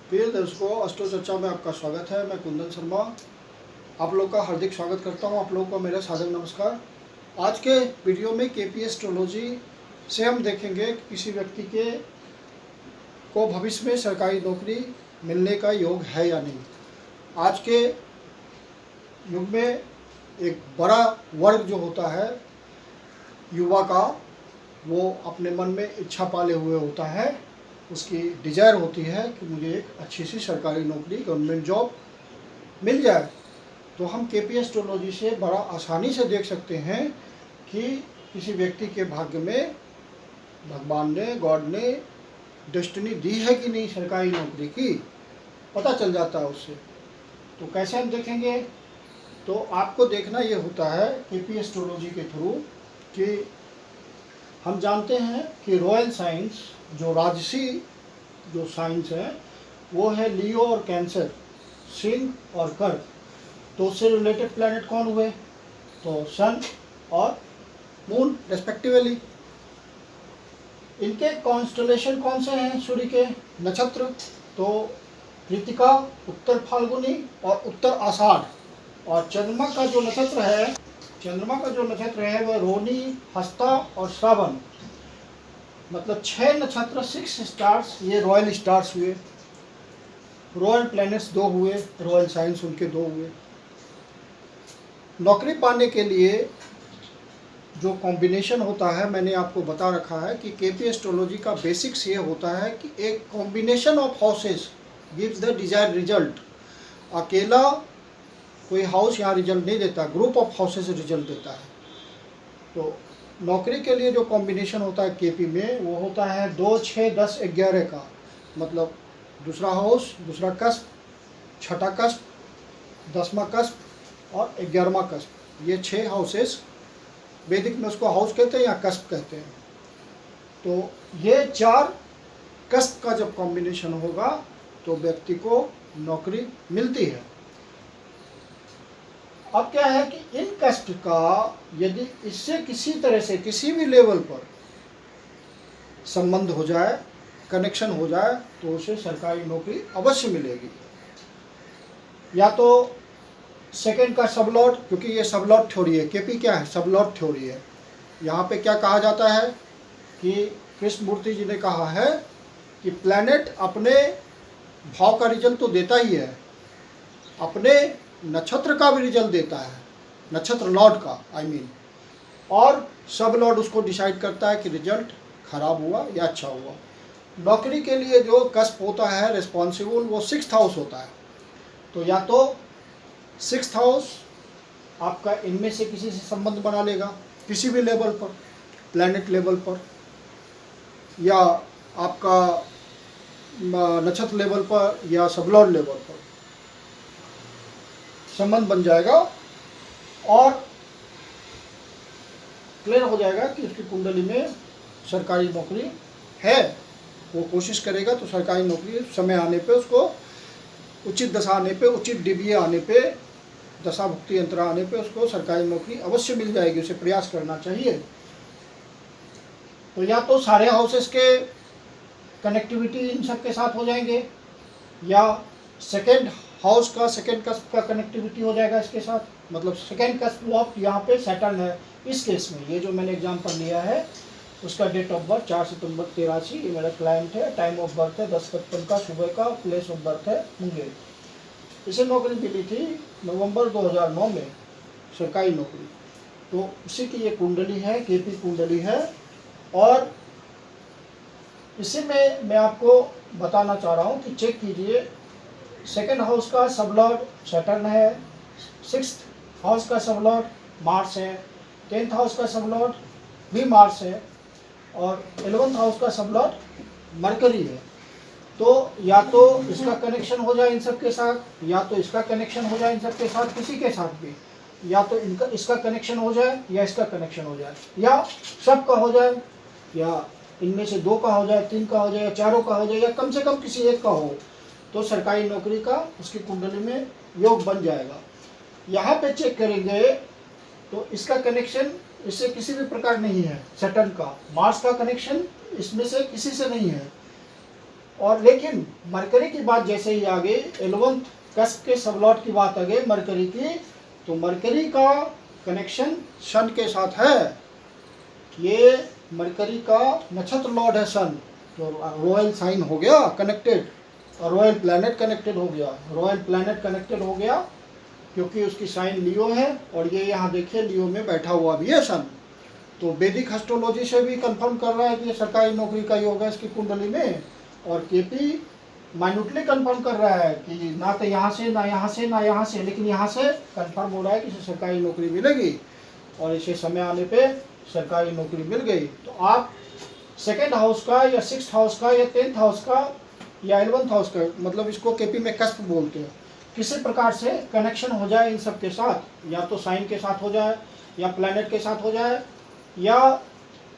प्रिय दर्शकों, अस्ट्रो चर्चा में आपका स्वागत है। मैं कुंदन शर्मा आप लोग का हार्दिक स्वागत करता हूं। आप लोगों को मेरा सादर नमस्कार। आज के वीडियो में केपी एस्ट्रोलॉजी से हम देखेंगे कि किसी व्यक्ति के को भविष्य में सरकारी नौकरी मिलने का योग है या नहीं। आज के युग में एक बड़ा वर्ग जो होता है युवा का, वो अपने मन में इच्छा पाले हुए होता है, उसकी डिज़ायर होती है कि मुझे एक अच्छी सी सरकारी नौकरी, गवर्नमेंट जॉब मिल जाए। तो हम केपी एस्ट्रोलॉजी से बड़ा आसानी से देख सकते हैं कि किसी व्यक्ति के भाग्य में भगवान ने, गॉड ने डेस्टिनी दी है कि नहीं सरकारी नौकरी की, पता चल जाता है उससे। तो कैसे हम देखेंगे? तो आपको देखना ये होता है केपी एस्ट्रोलॉजी के थ्रू कि हम जानते हैं कि रॉयल साइंस, जो राजसी जो साइंस है, वो है लियो और कैंसर, सिंह और कर्क। तो उससे रिलेटेड प्लैनेट कौन हुए? तो सन और मून रेस्पेक्टिवली। इनके कॉन्स्टलेशन कौन से हैं? सूर्य के नक्षत्र तो कृतिका, उत्तर फाल्गुनी और उत्तर आषाढ़। और चंद्रमा का जो नक्षत्र है वह रोहिणी, हस्ता और श्रावण। मतलब 6 नक्षत्र, 6 स्टार्स, ये रॉयल स्टार्स हुए। रॉयल प्लैनेट्स 2 हुए, रॉयल साइंस उनके 2 हुए। नौकरी पाने के लिए जो कॉम्बिनेशन होता है, मैंने आपको बता रखा है कि केपी एस्ट्रोलॉजी का बेसिक्स ये होता है कि एक combination of houses gives the desired result. अकेला कोई हाउस यहाँ रिजल्ट नहीं देता, ग्रुप ऑफ हाउसेस रिजल्ट देता है। तो नौकरी के लिए जो कॉम्बिनेशन होता है केपी में, वो होता है 2, 6, 10, 11 का। मतलब दूसरा हाउस, दूसरा कस्प, छठा कस्प, 10वां कस्प और 11वां कस्प। ये 6 हाउसेस, वैदिक में उसको हाउस कहते हैं या कस्प कहते हैं। तो ये 4 कस्प का जब कॉम्बिनेशन होगा तो व्यक्ति को नौकरी मिलती है। अब क्या है कि इन कष्ट का यदि इससे किसी तरह से किसी भी लेवल पर संबंध हो जाए, कनेक्शन हो जाए, तो उसे सरकारी नौकरी अवश्य मिलेगी। या तो सेकंड का सबलॉट, क्योंकि ये सबलॉट थ्योरी है। केपी क्या है? सबलॉट थ्योरी है। यहाँ पे क्या कहा जाता है कि कृष्णमूर्ति जी ने कहा है कि प्लैनेट अपने भाव का रिजल्ट तो देता ही है, अपने नक्षत्र का भी रिजल्ट देता है, नक्षत्र लॉर्ड का और सब लॉर्ड उसको डिसाइड करता है कि रिजल्ट खराब हुआ या अच्छा हुआ। नौकरी के लिए जो कस्प होता है रिस्पॉन्सिबल, वो 6th हाउस होता है। तो या तो 6th हाउस आपका इनमें से किसी से संबंध बना लेगा, किसी भी लेवल पर, प्लैनेट लेवल पर या आपका नक्षत्र लेवल पर या सबलॉर्ड लेवल पर संबंध बन जाएगा और क्लियर हो जाएगा कि उसकी कुंडली में सरकारी नौकरी है। वो कोशिश करेगा तो सरकारी नौकरी समय आने पे, उसको उचित दशा आने पे, उचित डिवीए आने पे, दशा भुक्ति यंत्र आने पे उसको सरकारी नौकरी अवश्य मिल जाएगी। उसे प्रयास करना चाहिए। तो या तो सारे हाउसेस के कनेक्टिविटी इन सब के साथ हो जाएंगे, या सेकेंड हाउस का, सेकेंड कस्प का कनेक्टिविटी हो जाएगा इसके साथ। मतलब सेकेंड कस्प ऑफ यहाँ पे सैटर्न है। इस केस में ये जो मैंने एग्जांपल लिया है, उसका डेट ऑफ बर्थ 4 सितंबर 83, ये मेरा क्लाइंट है। टाइम ऑफ बर्थ है 10:55 का सुबह का। प्लेस ऑफ बर्थ है मुंगेर। इसे नौकरी मिली थी नवंबर 2009 में, सरकारी नौकरी। तो उसी की ये कुंडली है, केपी कुंडली है। और इसी में मैं आपको बताना चाह रहा हूँ कि चेक कीजिए, सेकेंड हाउस का सबलॉर्ड सैटर्न है, 6th हाउस का सबलॉर्ड मार्स है, 10th हाउस का सबलॉर्ड भी मार्स है और 11th हाउस का सबलॉर्ड मरकरी है। तो या तो इसका कनेक्शन हो जाए इन सब के साथ, या तो इसका कनेक्शन हो जाए इन सब के साथ, किसी के साथ भी, या तो इनका इसका कनेक्शन हो जाए या इसका कनेक्शन हो जाए, या सबका हो जाए, या इनमें से 2 का हो जाए, 3 का हो जाए, या 4 का हो जाए, या कम से कम किसी एक का हो, तो सरकारी नौकरी का उसकी कुंडली में योग बन जाएगा। यहाँ पे चेक करेंगे तो इसका कनेक्शन इससे किसी भी प्रकार नहीं है। सैटर्न का, मार्स का कनेक्शन इसमें से किसी से नहीं है। और लेकिन मरकरी की बात जैसे ही आ गई, 11th कस्प के सबलॉट की बात आ गई मरकरी की, तो मरकरी का कनेक्शन सन के साथ है। ये मरकरी का नक्षत्र लॉर्ड है सन, तो रॉयल साइन हो गया कनेक्टेड, और रॉयल प्लैनेट कनेक्टेड हो गया, रॉयल प्लैनेट कनेक्टेड हो गया क्योंकि उसकी साइन लियो है, और ये यहाँ देखिए लियो में बैठा हुआ भी है सन। तो वैदिक एस्ट्रोलॉजी से भी कंफर्म कर रहा है कि ये सरकारी नौकरी का योग है इसकी कुंडली में, और केपी माइन्यूटली कंफर्म कर रहा है कि ना तो यहाँ से ना यहाँ से ना यहाँ से, लेकिन यहाँ से कंफर्म हो रहा है कि इसे सरकारी नौकरी मिलेगी, और इसे समय आने पे सरकारी नौकरी मिल गई। तो आप 2nd हाउस का या 6th हाउस का या 10th हाउस का या 11th हाउस का, मतलब इसको केपी में कस्प बोलते हैं, किसी प्रकार से कनेक्शन हो जाए इन सब के साथ, या तो साइन के साथ हो जाए, या प्लैनेट के साथ हो जाए, या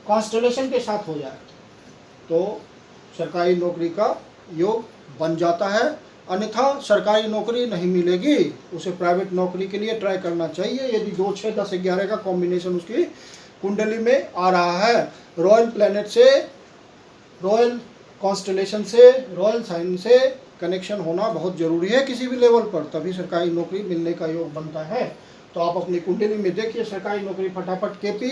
कॉन्स्टेलेशन के साथ हो जाए, तो सरकारी नौकरी का योग बन जाता है। अन्यथा सरकारी नौकरी नहीं मिलेगी, उसे प्राइवेट नौकरी के लिए ट्राई करना चाहिए यदि 2, 6, 10, 11 का कॉम्बिनेशन उसकी कुंडली में आ रहा है। रॉयल प्लैनेट से, रॉयल कॉन्स्टेलेशन से, रॉयल साइन से कनेक्शन होना बहुत ज़रूरी है किसी भी लेवल पर, तभी सरकारी नौकरी मिलने का योग बनता है। तो आप अपनी कुंडली में देखिए सरकारी नौकरी फटाफट, केपी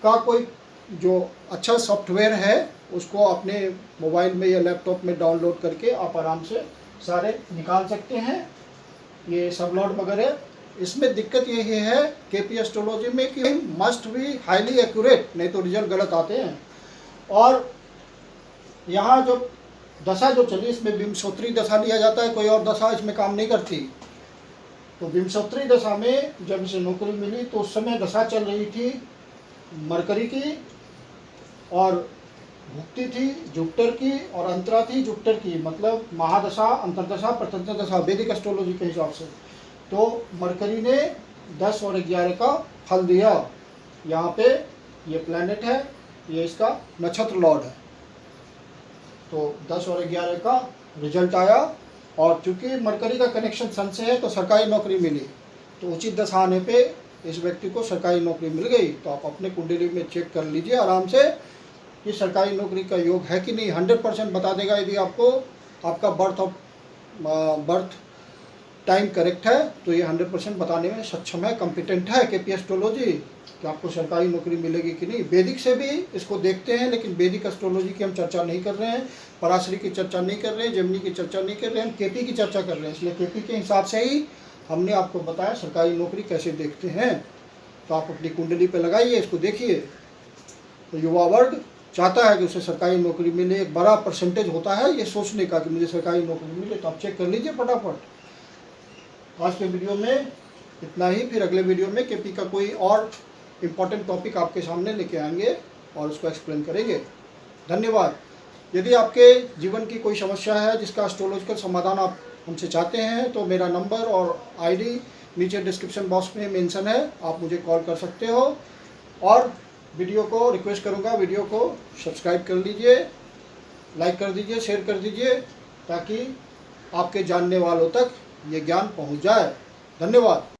का कोई जो अच्छा सॉफ्टवेयर है उसको अपने मोबाइल में या लैपटॉप में डाउनलोड करके आप आराम से सारे निकाल सकते हैं, ये सबलॉट वगैरह। इसमें दिक्कत यही है केपी एस्ट्रोलॉजी में कि मस्ट बी हाईली एक्यूरेट, नहीं तो रिजल्ट गलत आते हैं। और यहाँ जो दशा जो चली इसमें विंशोत्तरी दशा लिया जाता है, कोई और दशा इसमें काम नहीं करती। तो विंशोत्तरी दशा में जब इसे नौकरी मिली तो उस समय दशा चल रही थी मरकरी की, और भुक्ति थी जुपिटर की, और अंतरा थी जुपिटर की, मतलब महादशा, अंतरदशा, प्रत्यंतर दशा वैदिक एस्ट्रोलॉजी के हिसाब से। तो मरकरी ने 10 और 11 का फल दिया। यहाँ पे ये प्लैनेट है, ये इसका नक्षत्र लॉर्ड है, तो 10 और 11 का रिजल्ट आया। और चूंकि मरकरी का कनेक्शन सन से है तो सरकारी नौकरी मिली, तो उचित दशा आने पे इस व्यक्ति को सरकारी नौकरी मिल गई। तो आप अपने कुंडली में चेक कर लीजिए आराम से कि सरकारी नौकरी का योग है कि नहीं। 100% बता देगा यदि आपको आपका बर्थ टाइम करेक्ट है, तो ये 100% बताने में सक्षम है, कॉम्पिटेंट है केपी एस्ट्रोलॉजी कि आपको सरकारी नौकरी मिलेगी कि नहीं। वैदिक से भी इसको देखते हैं, लेकिन वैदिक एस्ट्रोलॉजी की हम चर्चा नहीं कर रहे हैं, पराशरी की चर्चा नहीं कर रहे हैं, जेमिनी की चर्चा नहीं कर रहे हैं, हम केपी की चर्चा कर रहे हैं। इसलिए केपी के हिसाब से ही हमने आपको बताया सरकारी नौकरी कैसे देखते हैं। तो आप अपनी कुंडली पे लगाइए, इसको देखिए। तो युवा वर्ग चाहता है कि उसे सरकारी नौकरी मिले, एक बड़ा परसेंटेज होता है ये सोचने का कि मुझे सरकारी नौकरी मिले, तो आप चेक कर लीजिए फटाफट। आज के वीडियो में इतना ही, फिर अगले वीडियो में केपी का कोई और इम्पोर्टेंट टॉपिक आपके सामने लेके आएंगे और उसको एक्सप्लेन करेंगे। धन्यवाद। यदि आपके जीवन की कोई समस्या है जिसका एस्ट्रोलॉजिकल समाधान आप हमसे चाहते हैं, तो मेरा नंबर और आईडी नीचे डिस्क्रिप्शन बॉक्स में मेंशन है, आप मुझे कॉल कर सकते हो। और वीडियो को रिक्वेस्ट करूंगा, वीडियो को सब्सक्राइब कर लीजिए, लाइक कर दीजिए, शेयर कर दीजिए, ताकि आपके जानने वालों तक ये ज्ञान पहुंच जाए। धन्यवाद।